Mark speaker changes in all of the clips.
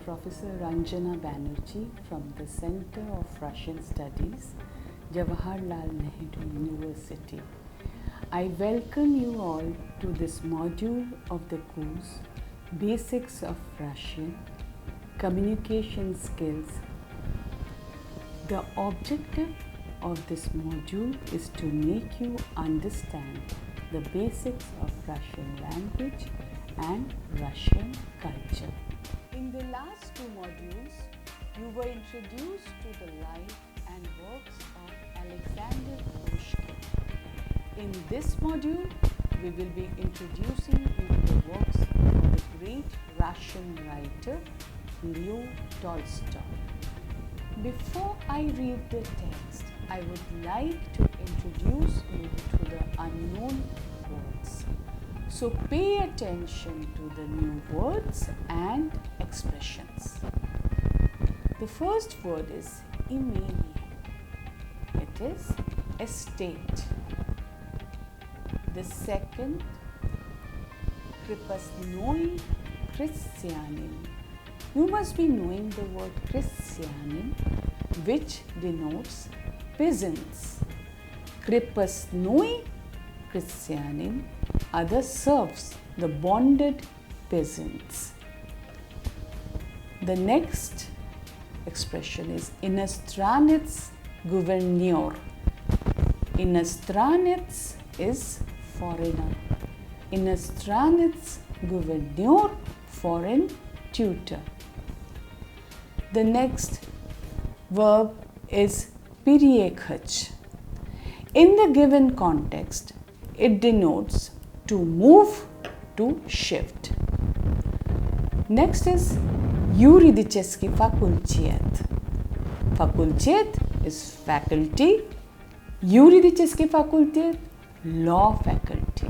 Speaker 1: Professor Ranjana Banerjee from the Center of Russian Studies, Jawaharlal Nehru University. I welcome you all to this module of the course Basics of Russian Communication Skills. The objective of this module is to make you understand the basics of Russian language and Russian culture. In the last two modules, you were introduced to the life and works of Alexander Pushkin. In this module, we will be introducing you to the works of the great Russian writer Leo Tolstoy. Before I read the text, I would like to introduce you to the unknown words. So pay attention to the new words and expressions. The first word is imение. It is estate. The second, kripasnoi Christianin. You must be knowing the word Christianin, which denotes peasants. Kripasnoi Christianin are the serfs, the bonded peasants. The next expression is inastranets gouverneur. Inastranets is foreigner. Inastranets gouverneur, foreign tutor. The next verb is переехать. In the given context, it denotes to move, to shift. Next is юридический факультет. Факультет is faculty. Юридический факультет, law faculty.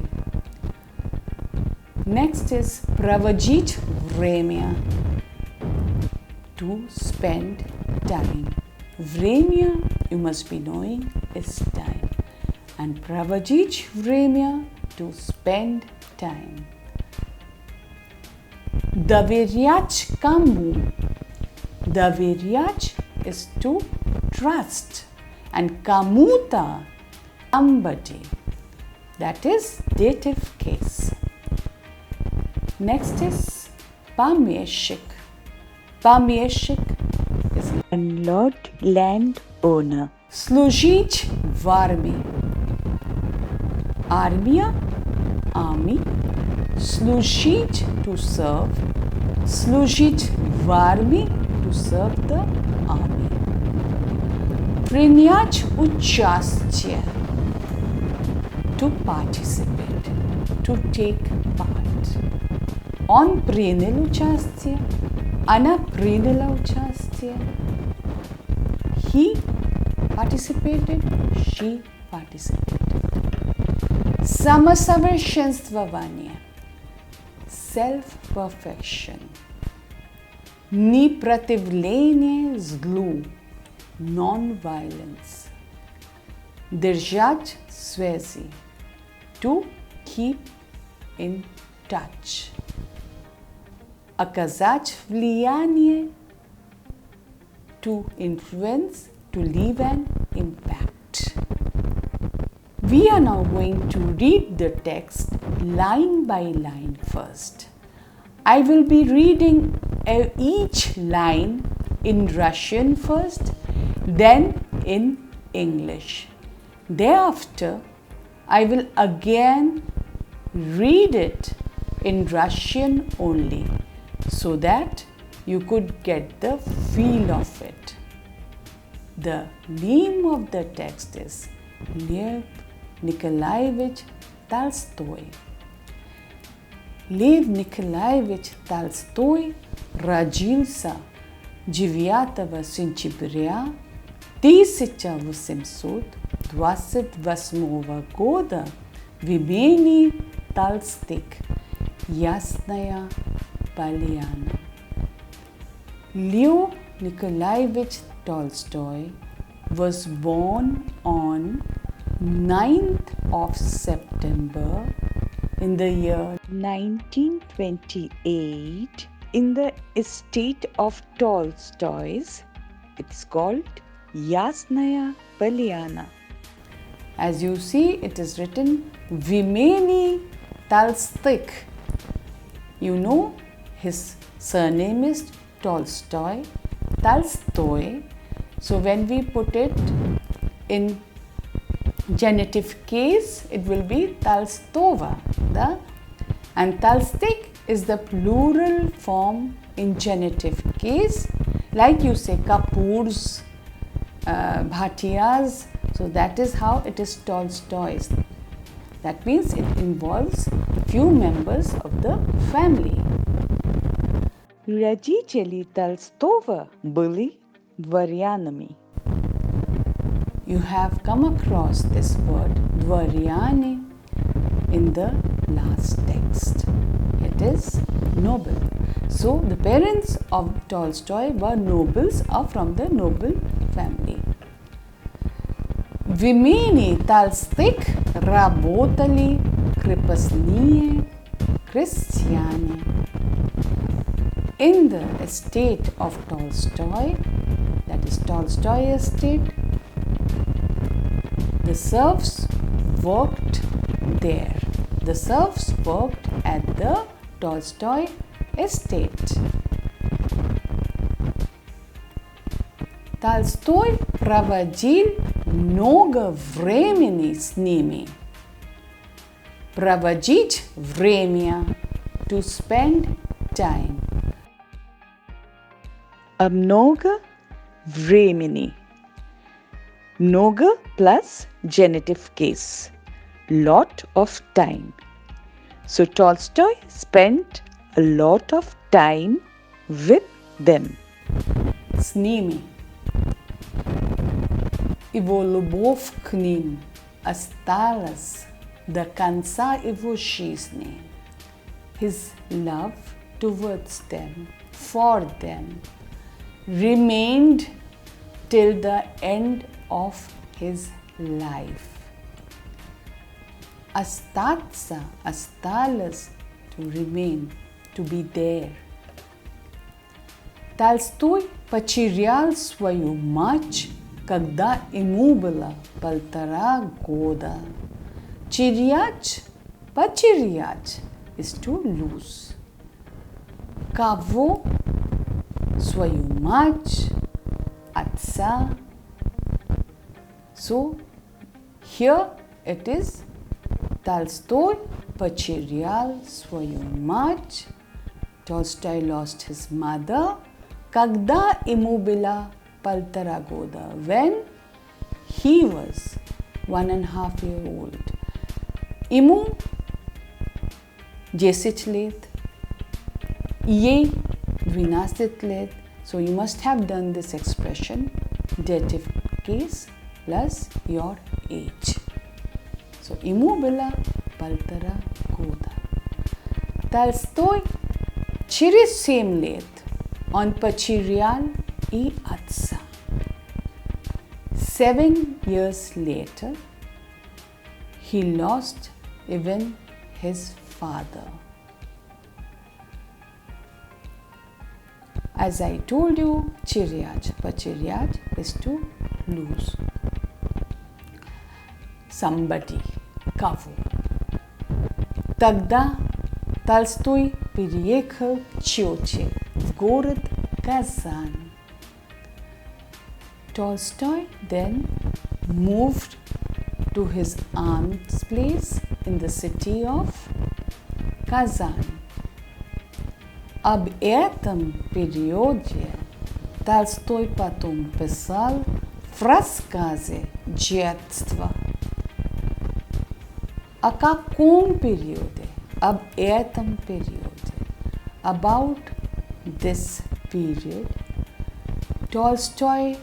Speaker 1: Next is проводить время. To spend time. Время, you must be knowing, is time. And проводить время, to spend time. Доверять кому. Доверять is to trust. And кому-то, somebody. That is dative case. Next is помещик. Помещик is landlord, landowner. Служить в армии. Armia, army. Служить, to serve. Служить в армии, to serve the army. Принять участие, to participate, to take part. Он принял участие, она приняла участие. He participated, she participated. Самосовершенствование, self-perfection. Непротивление злу, non-violence. Держать связи, to keep in touch. Оказать влияние, to influence, to leave an impact. We are now going to read the text line by line first. I will be reading each line in Russian first, then in English. Thereafter, I will again read it in Russian only, so that you could get the feel of it. The name of the text is Lev Nikolaevich Tolstoy. Лев Николаевич Толстой родился 9 сентября 1828 года в имении Толстик, Ясная Поляна. Leo Nikolaevich Tolstoy was born on 9th of September in the year 1928
Speaker 2: In the estate of Tolstoy's, it's called Yasnaya Polyana.
Speaker 1: As you see, it is written Vimeni Talstik. You know, his surname is Tolstoy, Tolstoy. So when we put it in genitive case, it will be Tolstova. And Talstik is the plural form in genitive case. Like you say, Kapoors, Bhatiyas. So that is how it is Tolstoy's. That means it involves few members of the family.
Speaker 2: Родители Толстого были дворянами.
Speaker 1: You have come across this word dvaryani in the last text. It is noble. So the parents of Tolstoy were nobles or from the noble family. Vimeni Talstik работали крепостные крестьяне. In the estate of Tolstoy, that is Tolstoy estate, the serfs worked there. The serfs worked at the Tolstoy estate. Толстой проводил много времени с ними. Проводить время, to spend time.
Speaker 2: Много времени. Много plus genitive case. Lot of time. So Tolstoy spent a lot of time with them.
Speaker 1: С ними. Его любовь к ним осталась до конца его жизни. His love towards them, for them, remained till the end of his life. Остаться, осталось, to remain, to be there. Толстой потерял свою мать, когда ему было 1,5 года. Терять, потерять is to lose. Кого? Свою мать, отца. So, here it is Толстой потерял свою мать. Tolstoy lost his mother. Когда ему было 1,5 года? When he was 1.5 years old. Ему 10 лет. Ей 12 лет. So you must have done this expression, dative case plus your age. So ему было 1,5 года. Толстой через 7 лет он потерял и отца. 7 years later, he lost even his father. As I told you, терять, потерять is to lose. Somebody, кого. Тогда Толстой переехал к тете в город Казань. Tolstoy then moved to his aunt's place in the city of Kazan. Об этом периоде Толстой потом писал в рассказе «Детство». О каком периоде? Об этом периоде. About this period, Tolstoy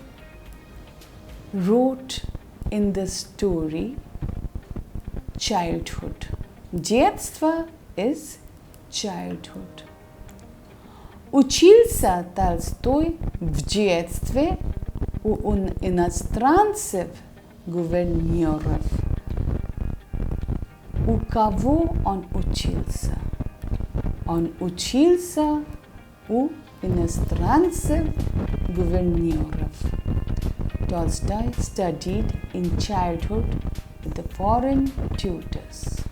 Speaker 1: wrote in the story childhood. Детство is childhood. Учился Толстой в детстве у иностранцев гувернеров. У кого он учился? Он учился у иностранцев гувернеров. Tolstoy studied in childhood with the foreign tutors.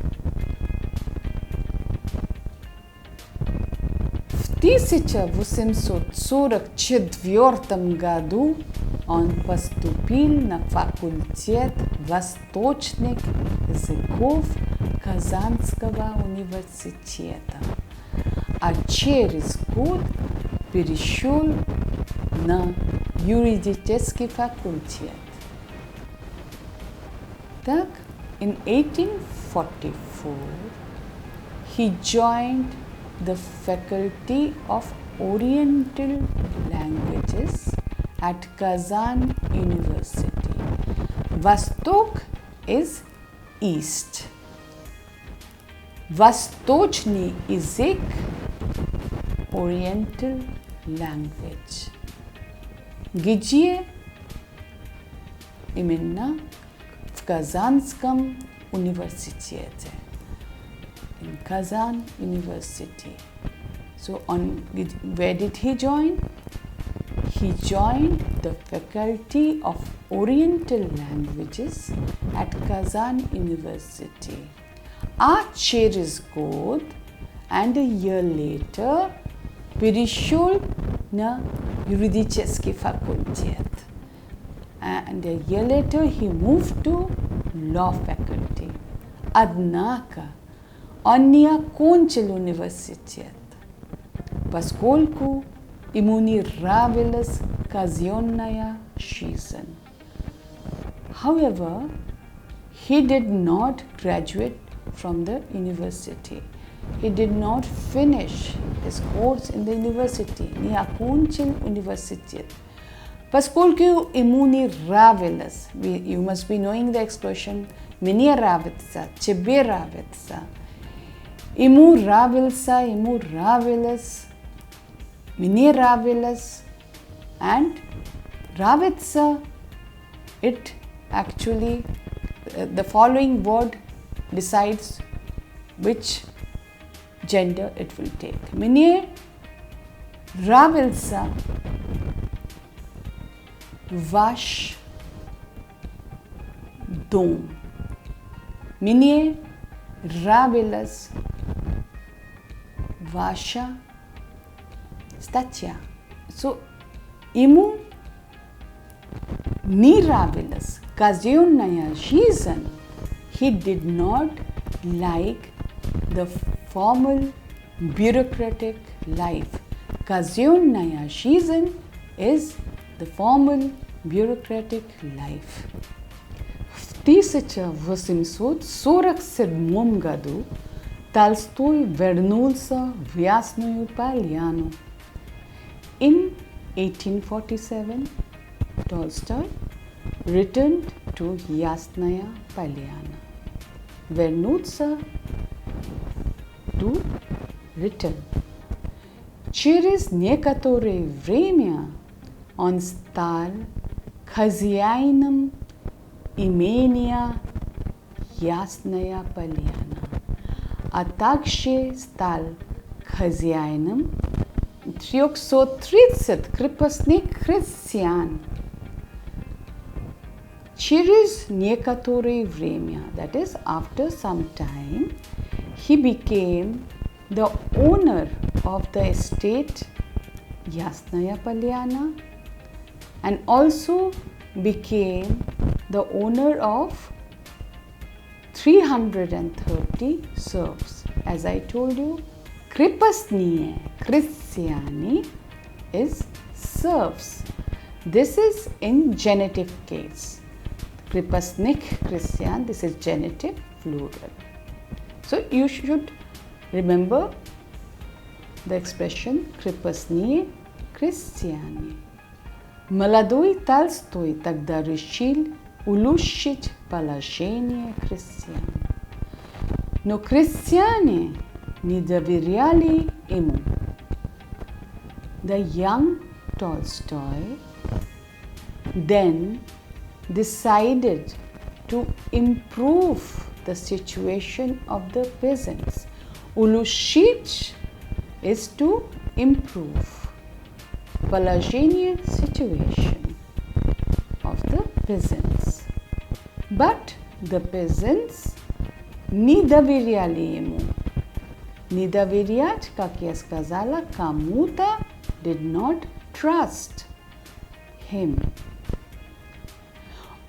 Speaker 1: В 1844 году он поступил на факультет восточных языков Казанского университета, а через год перешел на юридический факультет. Так, in 1844, he joined the Faculty of Oriental Languages at Kazan University. Vostok is east. Восточный язык – Oriental language. Где именно? В Казанском университете. In Kazan University. So, where did he join? He joined the Faculty of Oriental Languages at Kazan University. Через год and a year later перешел на юридический факультет. And a year later he moved to law faculty. Однако он не окончил университет, поскольку ему не нравилась казенная жизнь. However, he did not graduate from the university. He did not finish his course in the university. Не окончил университет. Поскольку ему не нравилось, you must be knowing the expression мне нравится, тебе нравится. Ему нравился, ему нравилось, мне нравилось, and нравится, it actually, the following word decides which gender it will take. Мне нравился ваш дом. Мне нравилась ваша статья. So, ему не нравилась казенная жизнь. He did not like the formal bureaucratic life. Казенная жизнь is the formal bureaucratic life. В 1847 году Tolstoy вернулся в Ясную Поляну. In 1847, Tolstoy returned to Yasnaya Polyana. Вернуться to return. Через некоторое время он стал хозяином имения Ясная Поляна, а также стал хозяином 330 крепостных крестьян. Через некоторое время, that is, after some time, he became the owner of the estate Yasnaya Polyana and also became the owner of 330 serfs. As I told you, крепостные, крестьяне is serfs. This is in genitive case. Крепостных крестьян, this is genitive plural. So you should remember the expression крепостные крестьяне. Молодой Толстой тогда решил улучшить положение крестьян. Но крестьяне не доверяли ему. The young Tolstoy then decided to improve the situation of the peasants. Улучшить is to improve Pelaginian situation of the peasants. But the peasants не доверяли ему. Не доверять, как я сказала, кому-то did not trust him.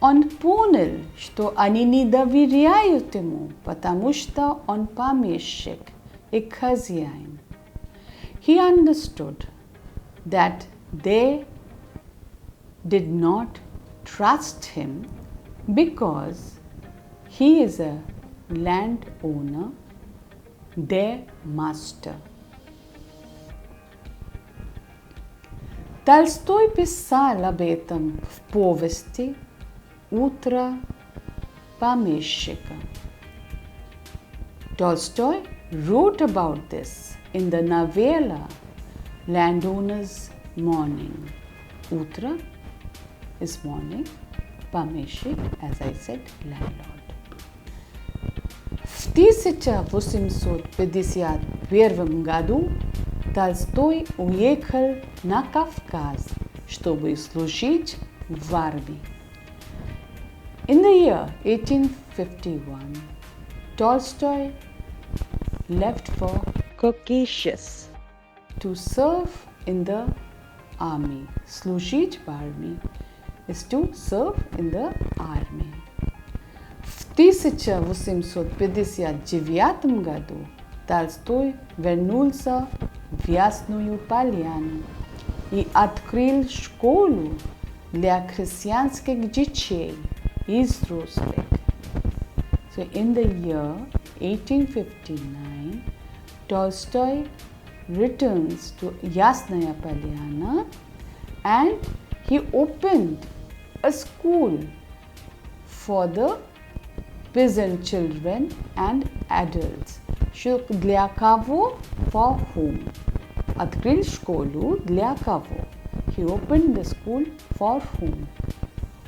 Speaker 1: Он понял, что они не доверяют ему, потому что он помещик и хозяин. He understood that they did not trust him because he is a landowner, their master. Толстой писал об этом в повести «Утро помещика». Tolstoy wrote about this in the novella Landowner's Morning. Утро is morning, помещик, as I said, landlord. В 1851 году Толстой уехал на Кавказ, чтобы служить в армии. In the year 1851, Tolstoy left for
Speaker 2: Caucasus.
Speaker 1: to serve in the army. Служить в армии is to serve in the army. В 1859 году Толстой вернулся в Ясную Поляну и открыл школу для крестьянских детей и взрослых. So in the year 1859, Tolstoy returns to Yasnaya Polyana and he opened a school for the peasant children and adults. Для кого? For whom? Открыл школу для кого? He opened the school for whom?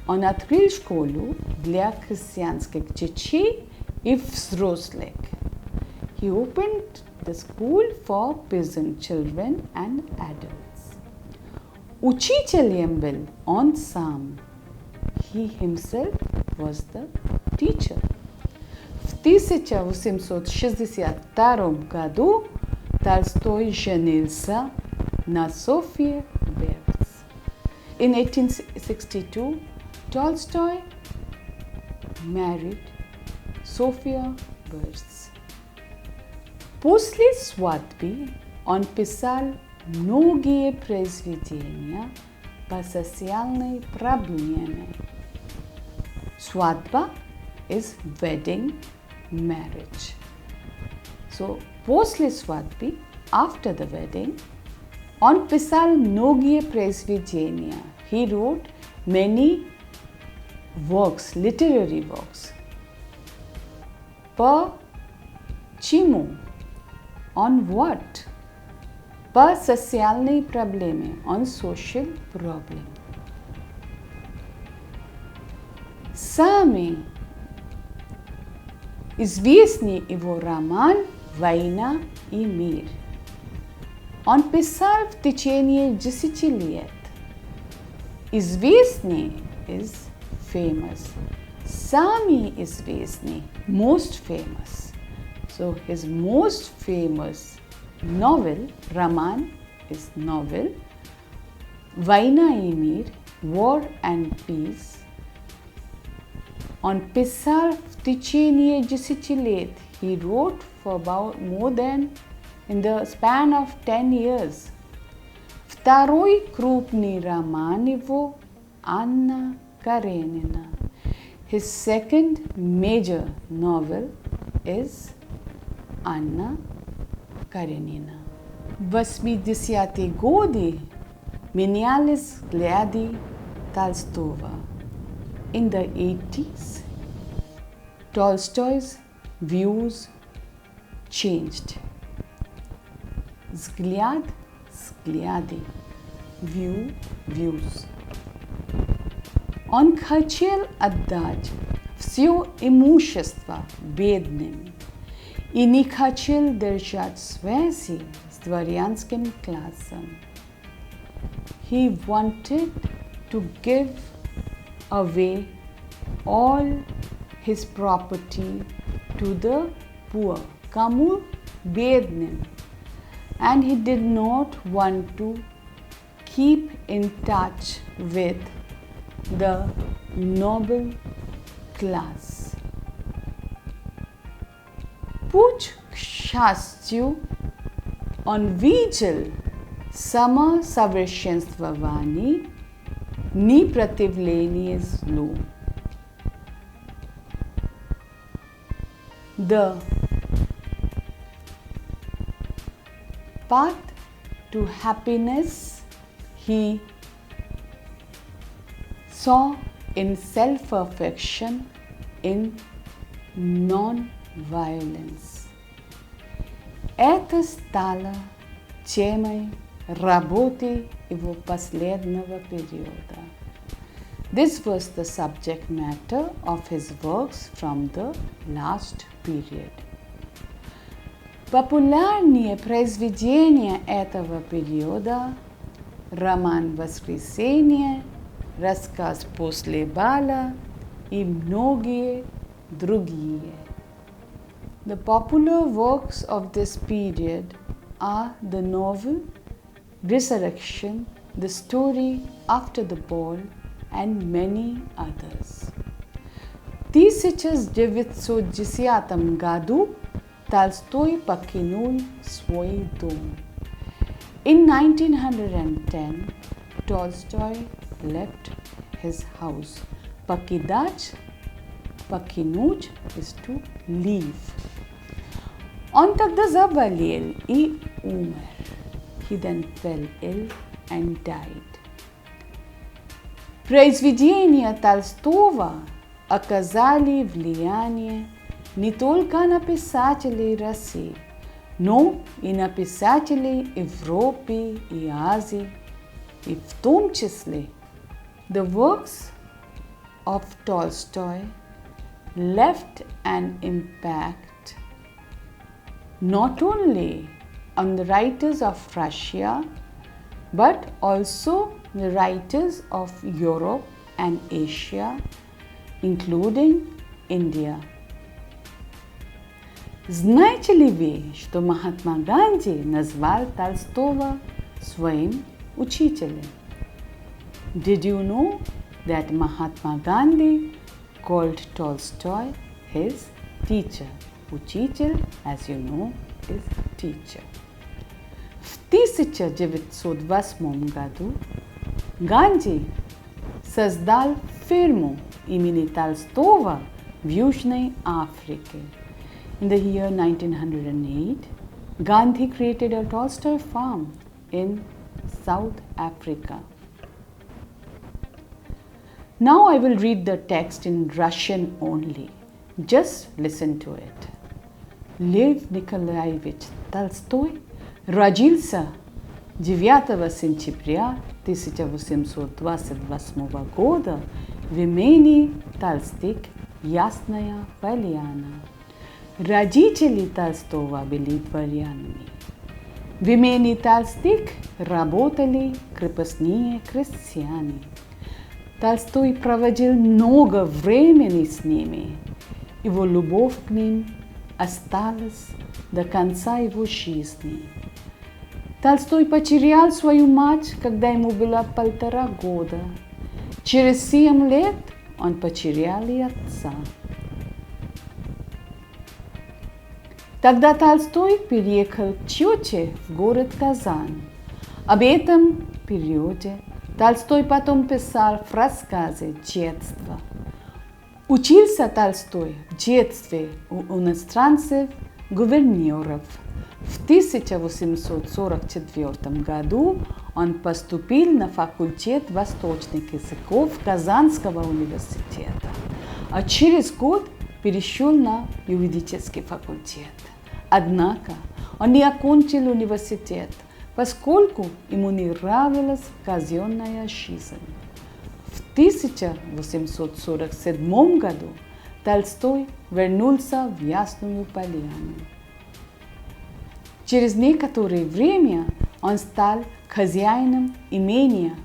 Speaker 1: Он открыл школу для крестьянских детей и взрослых. He opened the school for peasant children and adults. Учителем был он сам. He himself was the teacher. В 1862 году Толстой женился на Софье Берц. In 1862, Tolstoy married Sophia Berz. После свадьбы он писал многие произведения по социальной проблеме. Свадьба is wedding, marriage. So, после свадьбы, after the wedding, он писал многие произведения. He wrote many works, literary works. Почему? On what? По социальной проблеме. On social problem. Самый известный его роман «Война и мир». Он писал в течение 10 лет. Известный is famous. Самый известный, most famous. So his most famous novel, роман is novel. «Война и мир», War and Peace. Он писал в течение 10 лет. He wrote for about more than in the span of 10 years. Второй крупный роман его «Анна Каренина». His second major novel is «Анна Каренина». В 80-е годы менялись взгляды Толстого. In the 80s, Tolstoy's views changed. Взгляд, взгляды, views. Он хотел отдать все имущество бедным и не хотел держать связи с дворянским классом. He wanted to give away all his property to the poor, кому бедным, and he did not want to keep in touch with the noble class. Путь к счастью он видел самосовершенствование, непротивление злу. The path to happiness he saw in self-affection, in non-violence. Это стало темой работы его последнего периода. This was the subject matter of his works from the last period. Популярные произведения этого периода – роман «Воскресенье», рассказ «После бала» и многие другие. The popular works of this period are the novel Resurrection, the story After the Ball, and many others. В 1910 году Tolstoy покинул свой дом. In 1910, Tolstoy left his house. Покинуть is to leave. Он тогда заболел и умер. He then fell ill and died. Произведения Толстого оказали влияние не только на писателей России, но и на писателей Европы и Азии, и в том числе the works of Tolstoy left an impact not only on the writers of Russia, but also the writers of Europe and Asia, including India. Знаете ли вы, что Махатма Ганди назвал Толстого своим учителем? Did you know that Mahatma Gandhi called Tolstoy his teacher? Учитель, as you know, is teacher. В 1908 году Ганди создал фирму имени Толстого в Южной Африке. In the year 1908, Gandhi created a Tolstoy farm in South Africa. Now I will read the text in Russian only. Just listen to it. Лев Николаевич Толстой родился 9 сентября 1828 года в имени Толстик, Ясная Поляна. Родители Толстого были дворянами. В имени Толстик работали крепостные крестьяне. Толстой проводил много времени с ними. Его любовь к ним осталась до конца его жизни. Толстой потерял свою мать, когда ему было 1,5 года. Через 7 лет он потерял и отца. Тогда Толстой переехал к тете в город Казань. Об этом периоде Толстой потом писал в рассказе «Детство». Учился Толстой в детстве у иностранцев-гувернеров. В 1844 году он поступил на факультет восточных языков Казанского университета, а через год перешел на юридический факультет. Однако он не окончил университет, поскольку ему не нравилась казенная жизнь. В 1847 году Толстой вернулся в Ясную Поляну. Через некоторое время он стал хозяином имения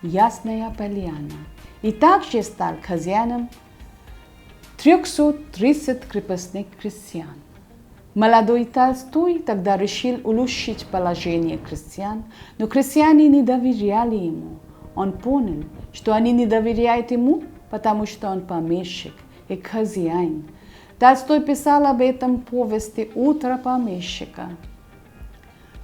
Speaker 1: Ясная Поляна и также стал хозяином 330 крепостных крестьян. Молодой Толстой тогда решил улучшить положение крестьян, но крестьяне не доверяли ему. Он понял, что они не доверяют ему, потому что он помещик и хозяин. Толстой писал об этом повести «Утро помещика».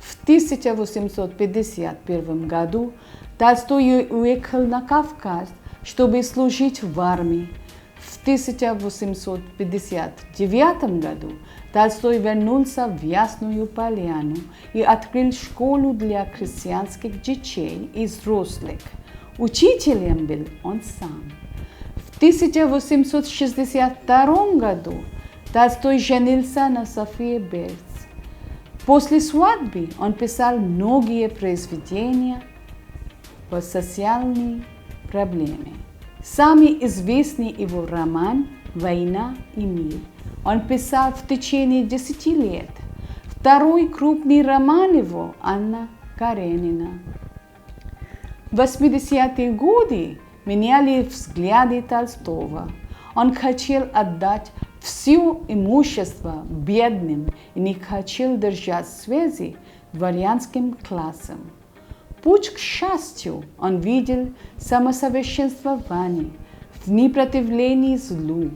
Speaker 1: В 1851 году Толстой уехал на Кавказ, чтобы служить в армии. В 1859 году Толстой вернулся в Ясную Поляну и открыл школу для крестьянских детей и взрослых. Учителем был он сам. В 1862 году Толстой женился на Софии Берц. После свадьбы он писал многие произведения по социальной проблеме. Самый известный его роман «Война и мир» он писал в течение 10 лет. Второй крупный роман его «Анна Каренина». В 80-е годы меняли взгляды Толстого. Он хотел отдать все имущество бедным и не хотел держать связи с дворянским классом. Путь к счастью он видел самосовершенствование в непротивлении злу.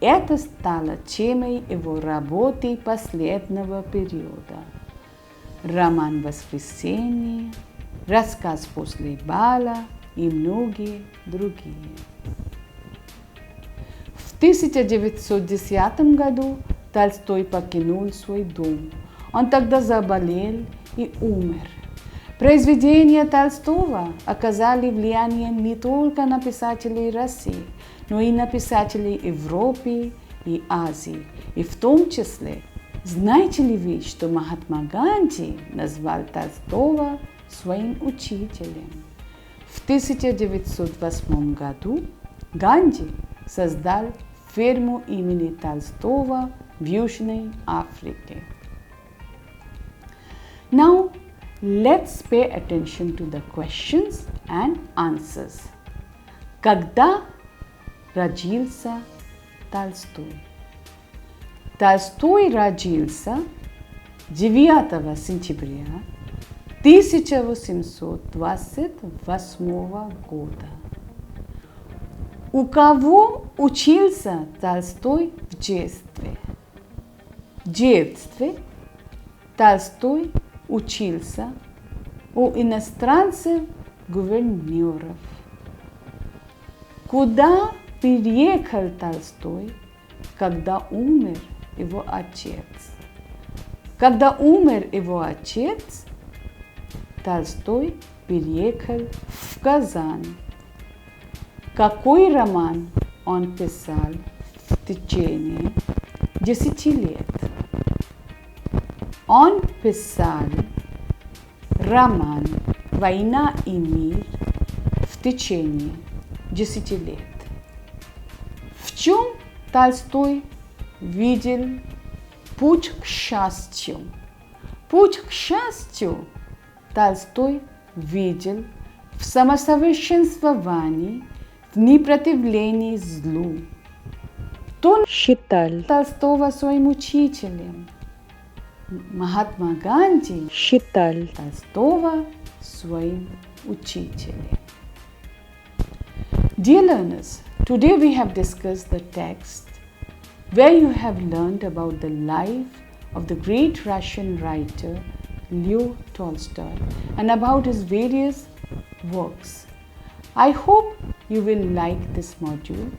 Speaker 1: Это стало темой его работы последнего периода. Роман «Воскресенье», рассказ «После бала» и многие другие. В 1910 году Толстой покинул свой дом. Он тогда заболел и умер. Произведения Толстого оказали влияние не только на писателей России, но и на писателей Европы и Азии. И в том числе, знаете ли вы, что Махатма Ганди назвал Толстого своим учителем? В 1908 году Ганди создал ферму имени Толстого в Южной Африке. Now, let's pay attention to the questions and answers. Когда родился Толстой? Толстой родился 9 сентября 1828 года. У кого учился Толстой в детстве? В детстве Толстой учился у иностранцев-гувернеров. Куда переехал Толстой, когда умер его отец? Когда умер его отец, Толстой переехал в Казань. Какой роман он писал в течение 10 лет? Он писал роман «Война и мир» в течение 10 лет. В чем Толстой видел путь к счастью? Путь к счастью Толстой видел в самосовершенствовании, в непротивлении злу. Он
Speaker 2: считал
Speaker 1: Толстого своим учителем. Махатма Ганди
Speaker 2: считал
Speaker 1: Толстого своим учителем. Dear learners, today we have discussed the text where you have learned about the life of the great Russian writer Leo Tolstoy and about his various works. I hope you will like this module.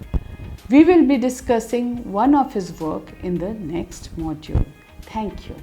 Speaker 1: We will be discussing one of his work in the next module. Thank you.